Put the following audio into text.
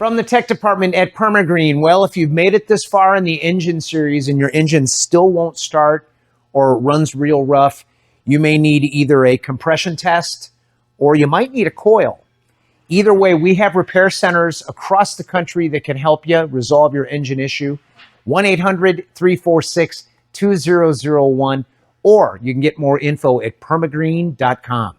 From the tech department at Permagreen, well, if you've made it this far in the engine series and your engine still won't start or runs real rough, you may need either a compression test or you might need a coil. Either way, we have repair centers across the country that can help you resolve your engine issue. 1-800-346-2001, or you can get more info at permagreen.com.